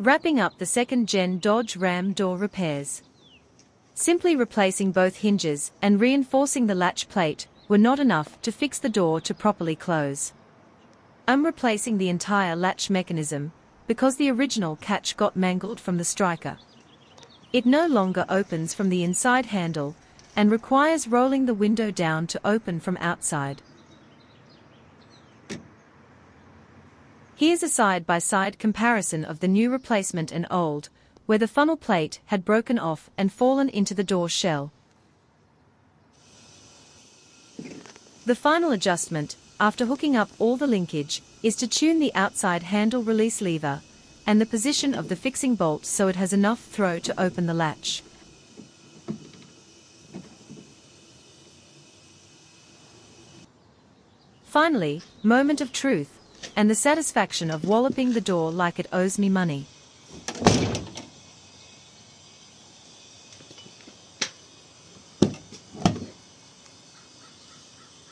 Wrapping up the second-gen Dodge Ram door repairs. Simply replacing both hinges and reinforcing the latch plate were not enough to fix the door to properly close. I'm replacing the entire latch mechanism because the original catch got mangled from the striker. It no longer opens from the inside handle and requires rolling the window down to open from outside. Here's a side-by-side comparison of the new replacement and old, where the funnel plate had broken off and fallen into the door shell. The final adjustment, after hooking up all the linkage, is to tune the outside handle release lever and the position of the fixing bolt so it has enough throw to open the latch. Finally, moment of truth, and the satisfaction of walloping the door like it owes me money.